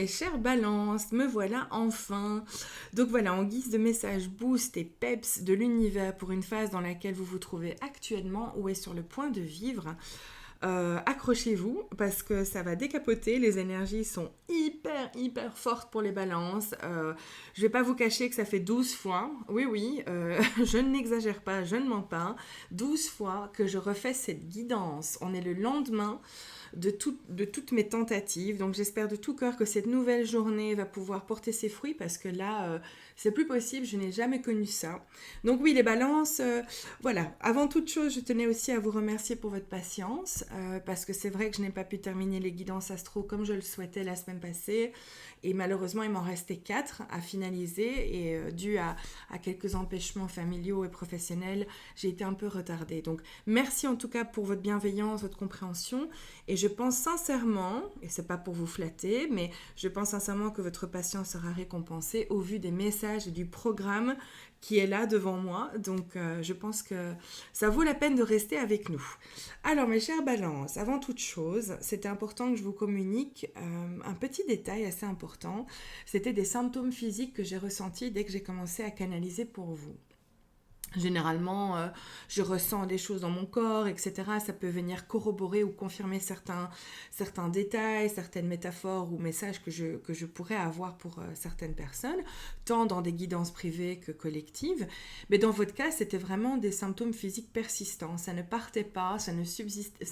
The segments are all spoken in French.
mes chers balances, me voilà enfin. Donc voilà, en guise de message boost et peps de l'univers pour une phase dans laquelle vous vous trouvez actuellement ou est sur le point de vivre, accrochez-vous parce que ça va décapoter, les énergies sont hyper fortes pour les balances. Je vais pas vous cacher que ça fait 12 fois, oui, je n'exagère pas, je ne mens pas, 12 fois que je refais cette guidance. On est le lendemain de toutes mes tentatives. Donc j'espère de tout cœur que cette nouvelle journée va pouvoir porter ses fruits parce que là, c'est plus possible, je n'ai jamais connu ça. Donc oui, les balances, voilà. Avant toute chose, je tenais aussi à vous remercier pour votre patience parce que c'est vrai que je n'ai pas pu terminer les guidances astro comme je le souhaitais la semaine passée. Et malheureusement, il m'en restait 4 à finaliser et dû à quelques empêchements familiaux et professionnels, j'ai été un peu retardée. Donc merci en tout cas pour votre bienveillance, votre compréhension. Et je pense sincèrement, et c'est pas pour vous flatter, mais je pense sincèrement que votre patience sera récompensée au vu des messages et du programme qui est là devant moi. Donc je pense que ça vaut la peine de rester avec nous. Alors mes chères balances, avant toute chose, c'était important que je vous communique un petit détail assez important. C'était des symptômes physiques que j'ai ressentis dès que j'ai commencé à canaliser pour vous. Généralement, je ressens des choses dans mon corps, etc. Ça peut venir corroborer ou confirmer certains détails, certaines métaphores ou messages que je pourrais avoir pour certaines personnes, tant dans des guidances privées que collectives. Mais dans votre cas, c'était vraiment des symptômes physiques persistants. Ça ne partait pas, ça ne subsistait,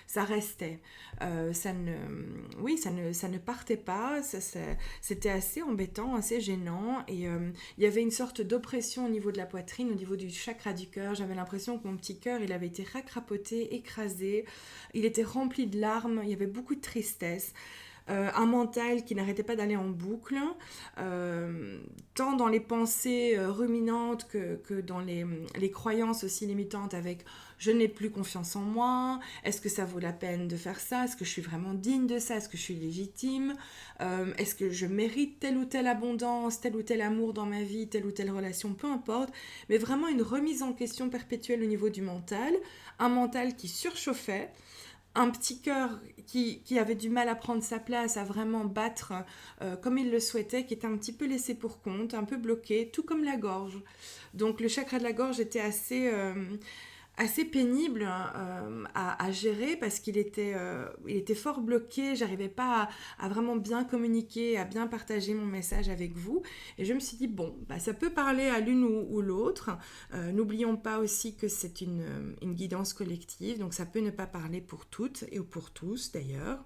ça restait. Ça ne partait pas. C'était assez embêtant, assez gênant. Et il y avait une sorte d'oppression au niveau de la poitrine, au niveau du chakra du cœur. J'avais l'impression que mon petit cœur, il avait été racrapoté, écrasé. Il était rempli de larmes. Il y avait beaucoup de tristesse. Un mental qui n'arrêtait pas d'aller en boucle, tant dans les pensées ruminantes que dans les croyances aussi limitantes avec je n'ai plus confiance en moi, est-ce que ça vaut la peine de faire ça, est-ce que je suis vraiment digne de ça, est-ce que je suis légitime, est-ce que je mérite telle ou telle abondance, tel ou tel amour dans ma vie, telle ou telle relation, peu importe, mais vraiment une remise en question perpétuelle au niveau du mental, un mental qui surchauffait, un petit cœur qui avait du mal à prendre sa place, à vraiment battre comme il le souhaitait, qui était un petit peu laissé pour compte, un peu bloqué, tout comme la gorge. Donc le chakra de la gorge était assez pénible à gérer parce il était fort bloqué, j'arrivais pas à vraiment bien communiquer, à bien partager mon message avec vous et je me suis dit bon, ça peut parler à l'une ou l'autre, n'oublions pas aussi que c'est une guidance collective, donc ça peut ne pas parler pour toutes et pour tous d'ailleurs.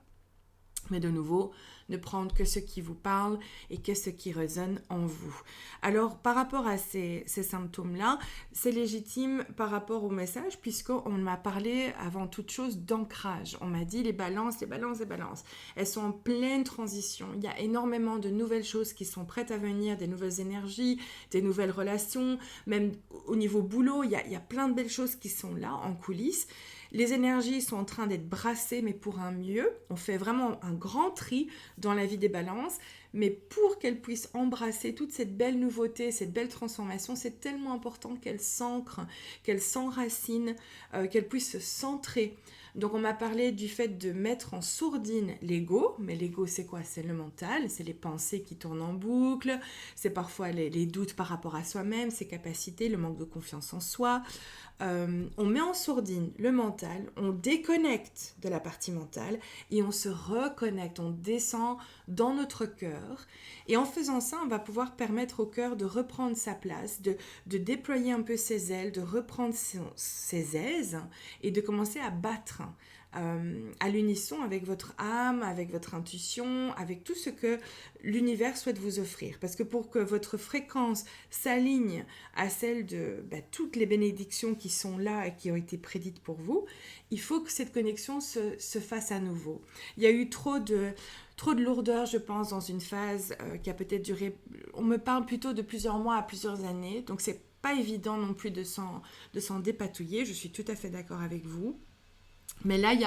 Mais de nouveau, ne prendre que ce qui vous parle et que ce qui résonne en vous. Alors, par rapport à ces symptômes-là, c'est légitime par rapport au message, puisqu'on m'a parlé avant toute chose d'ancrage. On m'a dit les balances. Elles sont en pleine transition. Il y a énormément de nouvelles choses qui sont prêtes à venir, des nouvelles énergies, des nouvelles relations, même au niveau boulot, il y a plein de belles choses qui sont là, en coulisses. Les énergies sont en train d'être brassées, mais pour un mieux. On fait vraiment un grand tri dans la vie des balances, mais pour qu'elles puissent embrasser toute cette belle nouveauté, cette belle transformation, c'est tellement important qu'elles s'ancrent, qu'elles s'enracinent, qu'elles puissent se centrer. Donc on m'a parlé du fait de mettre en sourdine l'ego, mais l'ego c'est quoi? C'est le mental, c'est les pensées qui tournent en boucle, c'est parfois les doutes par rapport à soi-même, ses capacités, le manque de confiance en soi. On met en sourdine le mental, on déconnecte de la partie mentale et on se reconnecte, on descend dans notre cœur. Et en faisant ça, on va pouvoir permettre au cœur de reprendre sa place, de déployer un peu ses ailes, de reprendre ses aises et de commencer à battre à l'unisson avec votre âme, avec votre intuition, avec tout ce que l'univers souhaite vous offrir. Parce que pour que votre fréquence s'aligne à celle de toutes les bénédictions qui sont là et qui ont été prédites pour vous, il faut que cette connexion se fasse à nouveau. Il y a eu trop de lourdeur, je pense, dans une phase qui a peut-être duré, on me parle plutôt de plusieurs mois à plusieurs années, donc c'est pas évident non plus de s'en dépatouiller, je suis tout à fait d'accord avec vous. Mais là, il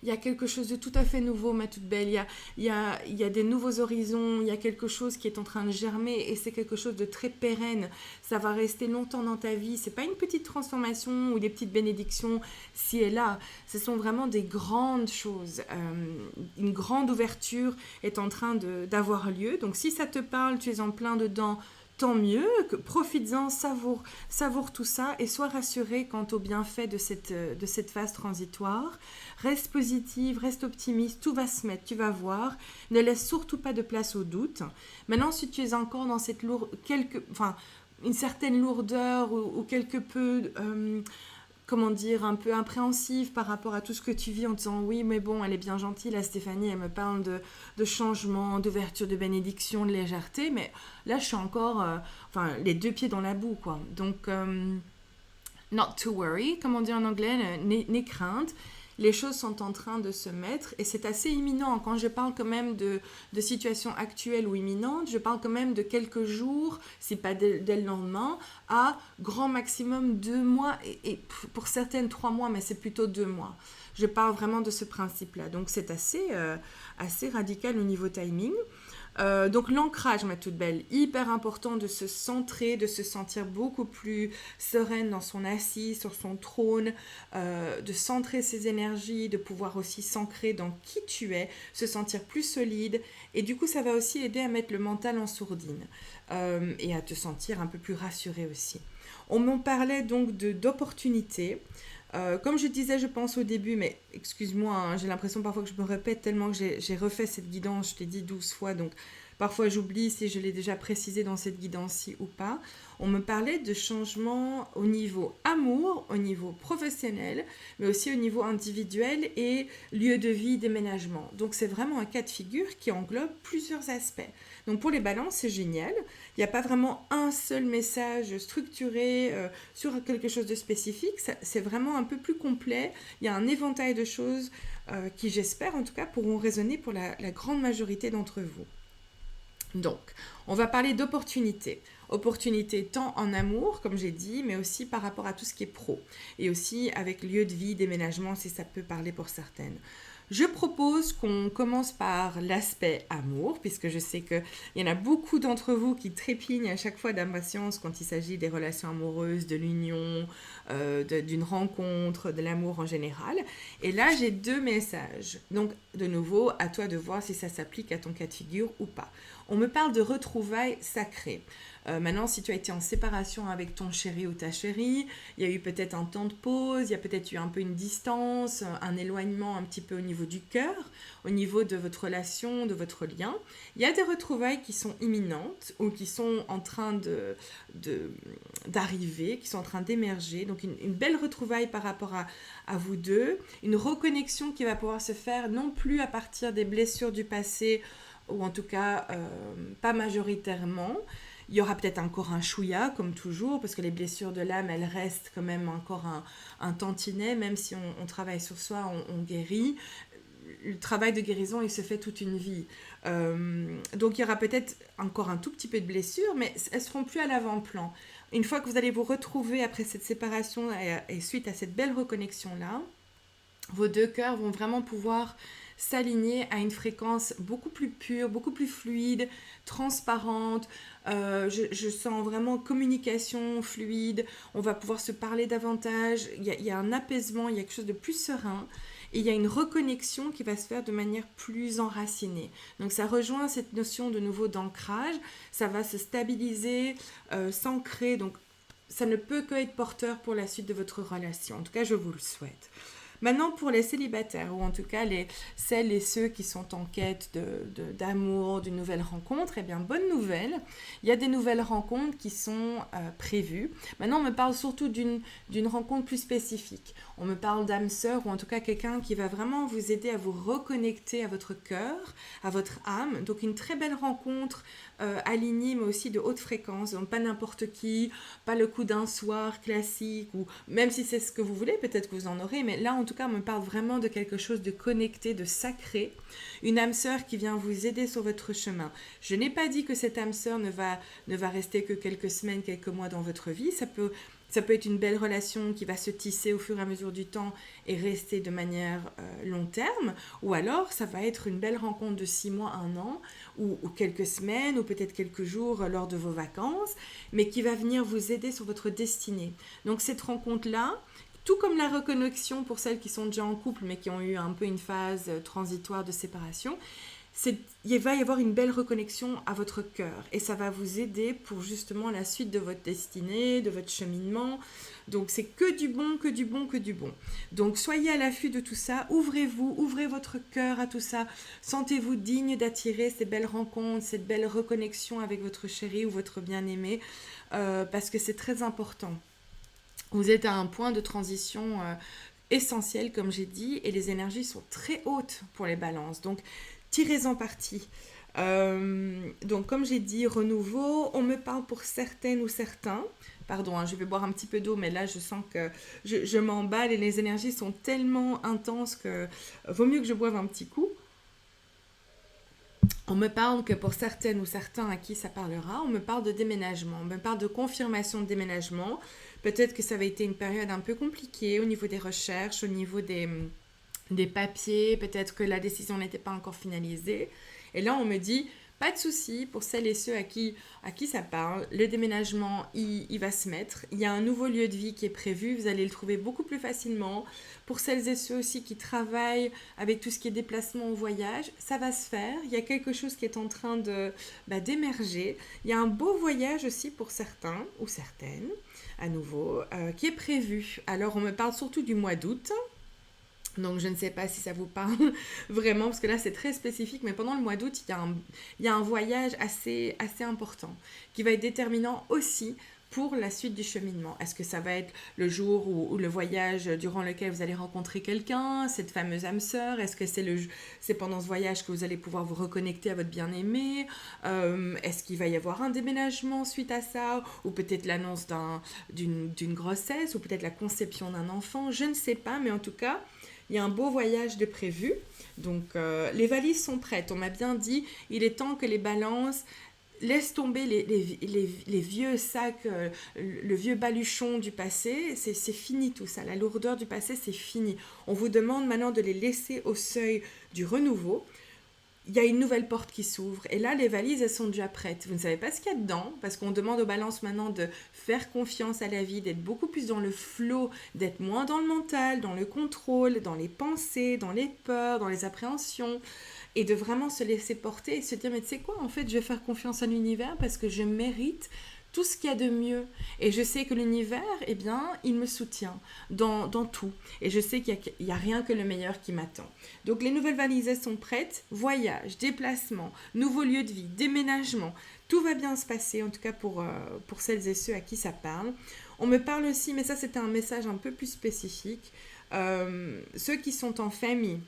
y a quelque chose de tout à fait nouveau, ma toute belle. Il y a des nouveaux horizons, il y a quelque chose qui est en train de germer et c'est quelque chose de très pérenne. Ça va rester longtemps dans ta vie. C'est pas une petite transformation ou des petites bénédictions ci et là. Ce sont vraiment des grandes choses. Une grande ouverture est en train d'avoir lieu. Donc si ça te parle, tu es en plein dedans, tant mieux, profites-en, savoure tout ça et sois rassuré quant au bienfait de cette phase transitoire. Reste positive, reste optimiste, tout va se mettre, tu vas voir. Ne laisse surtout pas de place au doute. Maintenant, si tu es encore dans cette une certaine lourdeur ou quelque peu comment dire, un peu impréhensive par rapport à tout ce que tu vis en disant oui, mais bon, elle est bien gentille, la Stéphanie, elle me parle de changement, d'ouverture, de bénédiction, de légèreté, mais là, je suis encore, les deux pieds dans la boue, quoi. Donc, not to worry, comme on dit en anglais, n'aie crainte. Les choses sont en train de se mettre et c'est assez imminent. Quand je parle quand même de situations actuelles ou imminentes, je parle quand même de quelques jours, si pas dès le lendemain, à grand maximum 2 mois et pour certaines 3 mois, mais c'est plutôt 2 mois. Je parle vraiment de ce principe-là. Donc c'est assez radical au niveau timing. Donc l'ancrage, ma toute belle, hyper important de se centrer, de se sentir beaucoup plus sereine dans son assise, sur son trône, de centrer ses énergies, de pouvoir aussi s'ancrer dans qui tu es, se sentir plus solide et du coup ça va aussi aider à mettre le mental en sourdine et à te sentir un peu plus rassurée aussi. On m'en parlait donc d'opportunités. Comme je disais, je pense au début, mais excuse-moi, hein, j'ai l'impression parfois que je me répète tellement que j'ai refait cette guidance, je t'ai dit 12 fois, donc parfois j'oublie si je l'ai déjà précisé dans cette guidance-ci ou pas. On me parlait de changements au niveau amour, au niveau professionnel, mais aussi au niveau individuel et lieu de vie, déménagement. Donc c'est vraiment un cas de figure qui englobe plusieurs aspects. Donc pour les balances, c'est génial. Il n'y a pas vraiment un seul message structuré sur quelque chose de spécifique. C'est vraiment un peu plus complet. Il y a un éventail de choses qui, j'espère en tout cas, pourront résonner pour la grande majorité d'entre vous. Donc, on va parler d'opportunités. Opportunités tant en amour, comme j'ai dit, mais aussi par rapport à tout ce qui est pro. Et aussi avec lieu de vie, déménagement, si ça peut parler pour certaines. Je propose qu'on commence par l'aspect amour, puisque je sais qu'il y en a beaucoup d'entre vous qui trépignent à chaque fois d'impatience quand il s'agit des relations amoureuses, de l'union, d'une rencontre, de l'amour en général. Et là, j'ai 2 messages. Donc, de nouveau, à toi de voir si ça s'applique à ton cas de figure ou pas. On me parle de retrouvailles sacrées. Maintenant, si tu as été en séparation avec ton chéri ou ta chérie, il y a eu peut-être un temps de pause, il y a peut-être eu un peu une distance, un éloignement un petit peu au niveau du cœur, au niveau de votre relation, de votre lien. Il y a des retrouvailles qui sont imminentes ou qui sont en train d'arriver, qui sont en train d'émerger. Donc une belle retrouvaille par rapport à vous deux, une reconnexion qui va pouvoir se faire non plus à partir des blessures du passé, ou en tout cas pas majoritairement. Il y aura peut-être encore un chouïa, comme toujours, parce que les blessures de l'âme, elles restent quand même encore un tantinet, même si on travaille sur soi, on guérit. Le travail de guérison, il se fait toute une vie. Donc il y aura peut-être encore un tout petit peu de blessures, mais elles ne seront plus à l'avant-plan. Une fois que vous allez vous retrouver après cette séparation et suite à cette belle reconnexion-là, vos 2 cœurs vont vraiment pouvoir s'aligner à une fréquence beaucoup plus pure, beaucoup plus fluide, transparente. Je sens vraiment communication fluide. On va pouvoir se parler davantage. Il y a un apaisement, il y a quelque chose de plus serein. Et il y a une reconnexion qui va se faire de manière plus enracinée. Donc ça rejoint cette notion de nouveau d'ancrage. Ça va se stabiliser, s'ancrer. Donc ça ne peut que être porteur pour la suite de votre relation. En tout cas, je vous le souhaite. Maintenant, pour les célibataires, ou en tout cas celles et ceux qui sont en quête d'amour, d'une nouvelle rencontre, eh bien, bonne nouvelle, il y a des nouvelles rencontres qui sont prévues. Maintenant, on me parle surtout d'une rencontre plus spécifique. On me parle d'âme sœur, ou en tout cas quelqu'un qui va vraiment vous aider à vous reconnecter à votre cœur, à votre âme. Donc, une très belle rencontre alignée, mais aussi de haute fréquence. Donc, pas n'importe qui, pas le coup d'un soir classique, ou même si c'est ce que vous voulez, peut-être que vous en aurez, mais là, en tout cas, on me parle vraiment de quelque chose de connecté, de sacré. Une âme sœur qui vient vous aider sur votre chemin. Je n'ai pas dit que cette âme sœur ne va rester que quelques semaines, quelques mois dans votre vie. Ça peut être une belle relation qui va se tisser au fur et à mesure du temps et rester de manière long terme, ou alors ça va être une belle rencontre de 6 mois, 1 an, ou quelques semaines, ou peut-être quelques jours lors de vos vacances, mais qui va venir vous aider sur votre destinée. Donc cette rencontre-là, tout comme la reconnexion pour celles qui sont déjà en couple, mais qui ont eu un peu une phase transitoire de séparation, il va y avoir une belle reconnexion à votre cœur et ça va vous aider pour justement la suite de votre destinée, de votre cheminement. Donc c'est que du bon, que du bon, que du bon. Donc soyez à l'affût de tout ça, ouvrez-vous, ouvrez votre cœur à tout ça, sentez-vous digne d'attirer ces belles rencontres, cette belle reconnexion avec votre chéri ou votre bien-aimé, parce que c'est très important. Vous êtes à un point de transition essentiel, comme j'ai dit, et les énergies sont très hautes pour les balances. Donc, tirez-en parti. Donc, comme j'ai dit, renouveau, on me parle pour certaines ou certains. Pardon, hein, je vais boire un petit peu d'eau, mais là, je sens que je m'emballe et les énergies sont tellement intenses que vaut mieux que je boive un petit coup. On me parle que pour certaines ou certains à qui ça parlera, on me parle de déménagement, on me parle de confirmation de déménagement. Peut-être que ça avait été une période un peu compliquée au niveau des recherches, au niveau des papiers, peut-être que la décision n'était pas encore finalisée. Et là, on me dit, pas de souci pour celles et ceux à qui ça parle, le déménagement, il va se mettre. Il y a un nouveau lieu de vie qui est prévu, vous allez le trouver beaucoup plus facilement. Pour celles et ceux aussi qui travaillent avec tout ce qui est déplacement au voyage, ça va se faire. Il y a quelque chose qui est en train d'émerger. Il y a un beau voyage aussi pour certains ou certaines, à nouveau, qui est prévu. Alors, on me parle surtout du mois d'août. Donc, je ne sais pas si ça vous parle vraiment, parce que là, c'est très spécifique. Mais pendant le mois d'août, il y a un voyage assez important qui va être déterminant aussi pour la suite du cheminement. Est-ce que ça va être le jour ou le voyage durant lequel vous allez rencontrer quelqu'un, cette fameuse âme sœur? Est-ce que c'est pendant ce voyage que vous allez pouvoir vous reconnecter à votre bien-aimé? Est-ce qu'il va y avoir un déménagement suite à ça? Ou peut-être l'annonce d'une grossesse? Ou peut-être la conception d'un enfant? Je ne sais pas, mais en tout cas, il y a un beau voyage de prévu. Donc, les valises sont prêtes. On m'a bien dit, il est temps que les balances laissent tomber les vieux sacs, le vieux baluchon du passé. C'est fini tout ça. La lourdeur du passé, c'est fini. On vous demande maintenant de les laisser au seuil du renouveau. Il y a une nouvelle porte qui s'ouvre et là les valises elles sont déjà prêtes. Vous ne savez pas ce qu'il y a dedans parce qu'on demande aux balances maintenant de faire confiance à la vie, d'être beaucoup plus dans le flow, d'être moins dans le mental, dans le contrôle, dans les pensées, dans les peurs, dans les appréhensions et de vraiment se laisser porter et se dire mais tu sais quoi, en fait je vais faire confiance à l'univers parce que je mérite tout ce qu'il y a de mieux. Et je sais que l'univers, eh bien, il me soutient dans tout. Et je sais qu'il n'y a rien que le meilleur qui m'attend. Donc les nouvelles valises sont prêtes. Voyage, déplacement, nouveau lieu de vie, déménagement. Tout va bien se passer, en tout cas pour celles et ceux à qui ça parle. On me parle aussi, mais ça c'était un message un peu plus spécifique, ceux qui sont en famille,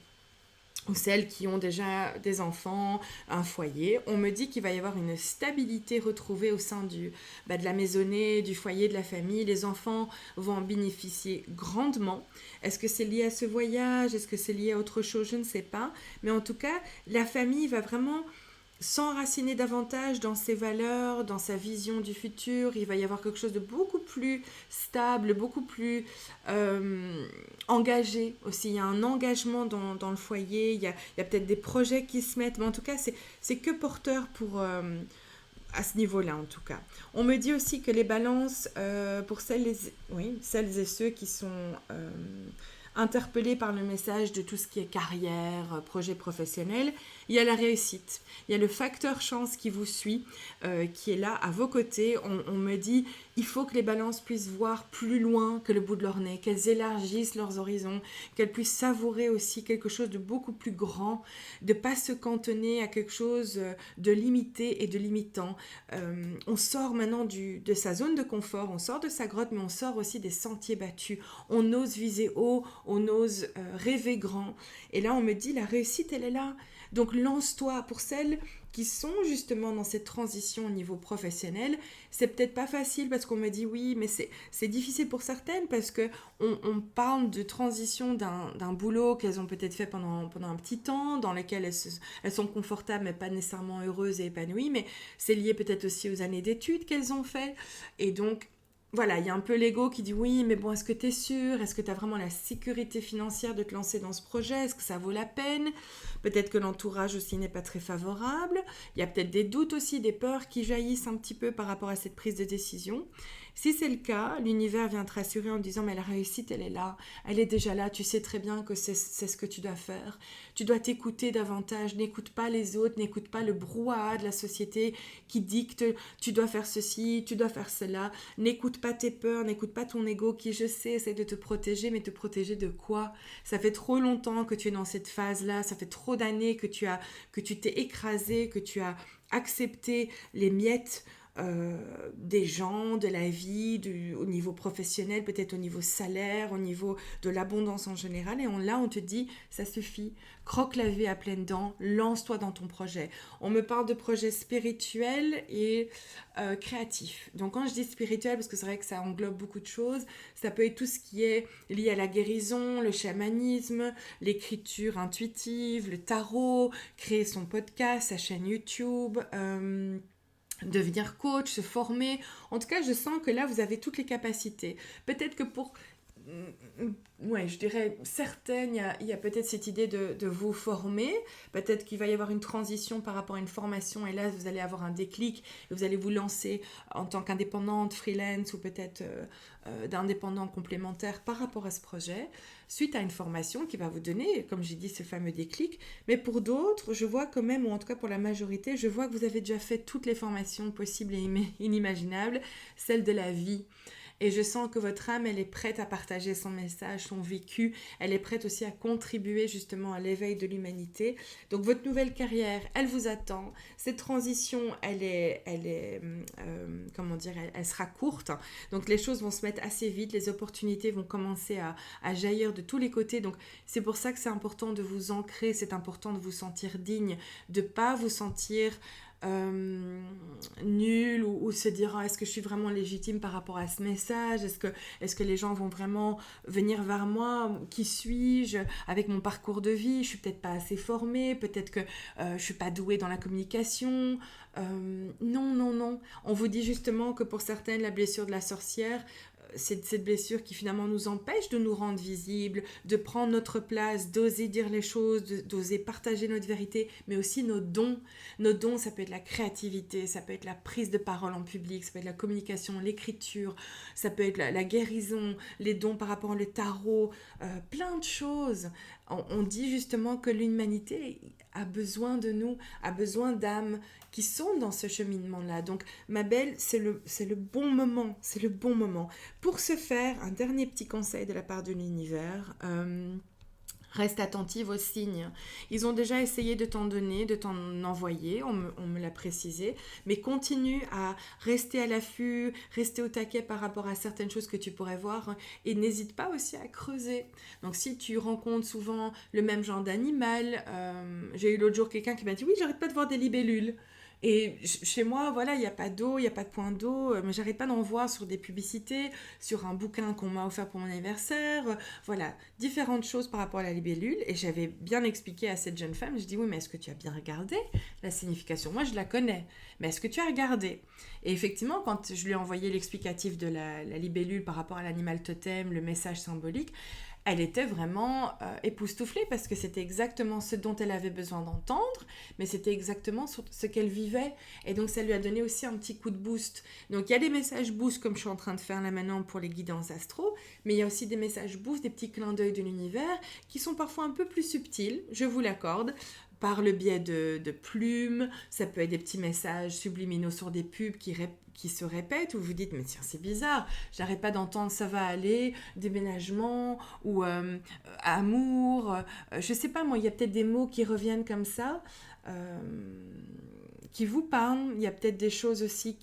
ou celles qui ont déjà des enfants, un foyer, on me dit qu'il va y avoir une stabilité retrouvée au sein de la maisonnée, du foyer, de la famille. Les enfants vont en bénéficier grandement. Est-ce que c'est lié à ce voyage? Est-ce que c'est lié à autre chose? Je ne sais pas. Mais en tout cas, la famille va vraiment s'enraciner davantage dans ses valeurs, dans sa vision du futur. Il va y avoir quelque chose de beaucoup plus stable, beaucoup plus engagé aussi. Il y a un engagement dans le foyer, il y a peut-être des projets qui se mettent, mais en tout cas, c'est que porteur pour... à ce niveau-là, en tout cas. On me dit aussi que les balances, pour celles et ceux qui sont interpellés par le message de tout ce qui est carrière, projet professionnel, il y a la réussite. Il y a le facteur chance qui vous suit, qui est là à vos côtés. On me dit, il faut que les balances puissent voir plus loin que le bout de leur nez, qu'elles élargissent leurs horizons, qu'elles puissent savourer aussi quelque chose de beaucoup plus grand, de ne pas se cantonner à quelque chose de limité et de limitant. On sort maintenant de sa zone de confort, on sort de sa grotte, mais on sort aussi des sentiers battus. On ose viser haut, on ose rêver grand. Et là, on me dit, la réussite, elle est là. Donc, lance-toi. Pour celles qui sont justement dans cette transition au niveau professionnel, c'est peut-être pas facile parce qu'on me dit oui, mais c'est difficile pour certaines parce que on parle de transition d'un boulot qu'elles ont peut-être fait pendant un petit temps, dans lequel elles sont confortables mais pas nécessairement heureuses et épanouies, mais c'est lié peut-être aussi aux années d'études qu'elles ont fait. Et donc, voilà, il y a un peu l'ego qui dit oui, mais bon, est-ce que tu es sûr? Est-ce que tu as vraiment la sécurité financière de te lancer dans ce projet? Est-ce que ça vaut la peine? Peut-être que l'entourage aussi n'est pas très favorable. Il y a peut-être des doutes aussi, des peurs qui jaillissent un petit peu par rapport à cette prise de décision. Si c'est le cas, l'univers vient te rassurer en te disant mais la réussite, elle est là, elle est déjà là, tu sais très bien que c'est ce que tu dois faire. Tu dois t'écouter davantage, n'écoute pas les autres, n'écoute pas le brouhaha de la société qui dicte tu dois faire ceci, tu dois faire cela. N'écoute pas tes peurs, n'écoute pas ton ego qui, je sais, essaie de te protéger, mais te protéger de quoi? Ça fait trop longtemps que tu es dans cette phase-là, ça fait trop d'années que tu t'es écrasé, que tu as accepté les miettes des gens, de la vie, au niveau professionnel, peut-être au niveau salaire, au niveau de l'abondance en général. Et là, on te dit, ça suffit, croque la vie à pleines dents, lance-toi dans ton projet. On me parle de projets spirituels et créatifs. Donc quand je dis spirituel, parce que c'est vrai que ça englobe beaucoup de choses, ça peut être tout ce qui est lié à la guérison, le chamanisme, l'écriture intuitive, le tarot, créer son podcast, sa chaîne YouTube, devenir coach, se former. En tout cas, je sens que là, vous avez toutes les capacités. Peut-être que pour, ouais, je dirais certaines, il y a peut-être cette idée de vous former. Peut-être qu'il va y avoir une transition par rapport à une formation et là, vous allez avoir un déclic et vous allez vous lancer en tant qu'indépendante, freelance ou peut-être d'indépendant complémentaire par rapport à ce projet, suite à une formation qui va vous donner, comme j'ai dit, ce fameux déclic. Mais pour d'autres, je vois quand même, ou en tout cas pour la majorité, je vois que vous avez déjà fait toutes les formations possibles et inimaginables, celle de la vie. Et je sens que votre âme, elle est prête à partager son message, son vécu. Elle est prête aussi à contribuer justement à l'éveil de l'humanité. Donc votre nouvelle carrière, elle vous attend. Cette transition, comment dire, elle sera courte. Donc les choses vont se mettre assez vite. Les opportunités vont commencer à jaillir de tous les côtés. Donc c'est pour ça que c'est important de vous ancrer. C'est important de vous sentir digne, de ne pas vous sentir nul ou se dire est-ce que je suis vraiment légitime par rapport à ce message, est-ce que les gens vont vraiment venir vers moi, qui suis-je avec mon parcours de vie, je suis peut-être pas assez formée, peut-être que je suis pas douée dans la communication. Non, on vous dit justement que pour certaines la blessure de la sorcière, c'est cette blessure qui finalement nous empêche de nous rendre visibles, de prendre notre place, d'oser dire les choses, d'oser partager notre vérité, mais aussi nos dons. Nos dons, ça peut être la créativité, ça peut être la prise de parole en public, ça peut être la communication, l'écriture, ça peut être la guérison, les dons par rapport au tarot, plein de choses. On dit justement que l'humanité a besoin de nous, a besoin d'âmes qui sont dans ce cheminement-là. Donc, ma belle, c'est le bon moment, c'est le bon moment. Pour ce faire, un dernier petit conseil de la part de l'univers, reste attentive aux signes. Ils ont déjà essayé de t'en donner, de t'en envoyer, on me l'a précisé, mais continue à rester à l'affût, rester au taquet par rapport à certaines choses que tu pourrais voir et n'hésite pas aussi à creuser. Donc si tu rencontres souvent le même genre d'animal, j'ai eu l'autre jour quelqu'un qui m'a dit « Oui, j'arrête pas de voir des libellules ». Et chez moi, voilà, il n'y a pas d'eau, il n'y a pas de point d'eau, mais j'arrête pas d'en voir sur des publicités, sur un bouquin qu'on m'a offert pour mon anniversaire, voilà, différentes choses par rapport à la libellule. Et j'avais bien expliqué à cette jeune femme, je dis oui, mais est-ce que tu as bien regardé la signification? Moi, je la connais, mais est-ce que tu as regardé? Et effectivement, quand je lui ai envoyé l'explicatif de la libellule par rapport à l'animal totem, le message symbolique, elle était vraiment époustouflée parce que c'était exactement ce dont elle avait besoin d'entendre, mais c'était exactement ce qu'elle vivait. Et donc, ça lui a donné aussi un petit coup de boost. Donc, il y a des messages boost comme je suis en train de faire là maintenant pour les guidances astro, mais il y a aussi des messages boost, des petits clins d'œil de l'univers qui sont parfois un peu plus subtils, je vous l'accorde, par le biais de plumes, ça peut être des petits messages subliminaux sur des pubs qui se répètent, où vous dites, mais tiens, c'est bizarre, j'arrête pas d'entendre ça va aller, déménagement, ou amour, je sais pas moi, il y a peut-être des mots qui reviennent comme ça, qui vous parlent, il y a peut-être des choses aussi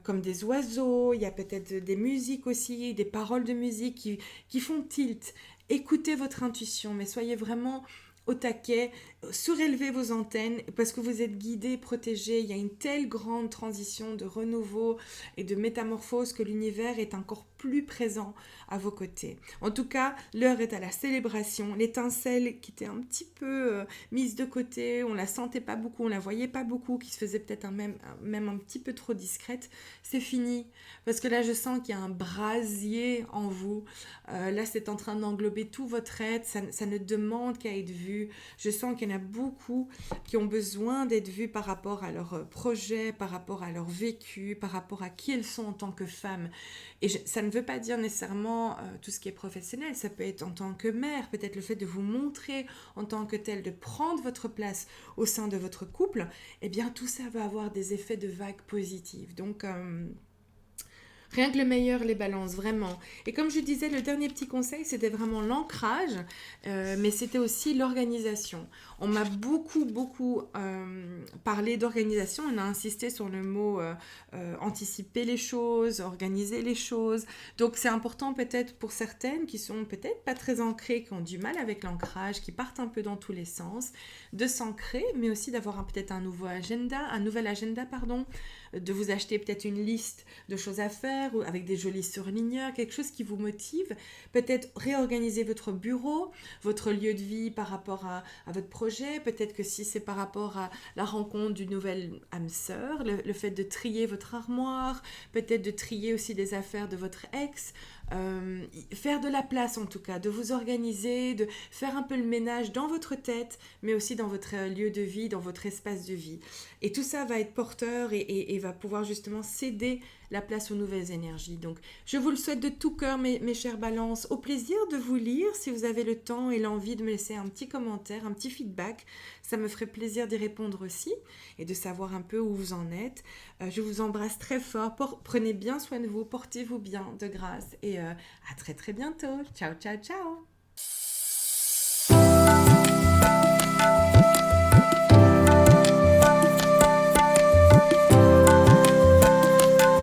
comme des oiseaux, il y a peut-être des musiques aussi, des paroles de musique qui font tilt. Écoutez votre intuition, mais soyez vraiment au taquet, surélevez vos antennes parce que vous êtes guidés, protégés. Il y a une telle grande transition de renouveau et de métamorphose que l'univers est encore plus présent à vos côtés. En tout cas, l'heure est à la célébration. L'étincelle qui était un petit peu mise de côté, on la sentait pas beaucoup, on la voyait pas beaucoup, qui se faisait peut-être même un petit peu trop discrète, c'est fini. Parce que là, je sens qu'il y a un brasier en vous. Là, c'est en train d'englober tout votre être. Ça ne demande qu'à être vu. Je sens qu'il y en a beaucoup qui ont besoin d'être vus par rapport à leur projet, par rapport à leur vécu, par rapport à qui elles sont en tant que femmes. Et ça ne veut pas dire nécessairement tout ce qui est professionnel. Ça peut être en tant que mère, peut-être le fait de vous montrer en tant que telle, de prendre votre place au sein de votre couple. Eh bien, tout ça va avoir des effets de vague positive. Donc, rien que le meilleur les balance, vraiment. Et comme je disais, le dernier petit conseil, c'était vraiment l'ancrage, mais c'était aussi l'organisation. On m'a beaucoup parlé d'organisation. On a insisté sur le mot anticiper les choses, organiser les choses. Donc, c'est important peut-être pour certaines qui sont peut-être pas très ancrées, qui ont du mal avec l'ancrage, qui partent un peu dans tous les sens, de s'ancrer, mais aussi d'avoir peut-être un nouvel agenda, de vous acheter peut-être une liste de choses à faire ou avec des jolis surligneurs, quelque chose qui vous motive, peut-être réorganiser votre bureau, votre lieu de vie par rapport à votre projet, peut-être que si c'est par rapport à la rencontre d'une nouvelle âme sœur, le fait de trier votre armoire, peut-être de trier aussi des affaires de votre ex, faire de la place en tout cas, de vous organiser, de faire un peu le ménage dans votre tête, mais aussi dans votre lieu de vie, dans votre espace de vie. Et tout ça va être porteur et va pouvoir justement céder la place aux nouvelles énergies. Donc, je vous le souhaite de tout cœur, mes chères balances. Au plaisir de vous lire si vous avez le temps et l'envie de me laisser un petit commentaire, un petit feedback. Ça me ferait plaisir d'y répondre aussi et de savoir un peu où vous en êtes. Je vous embrasse très fort. Prenez bien soin de vous, portez-vous bien de grâce et à très très bientôt. Ciao, ciao, ciao!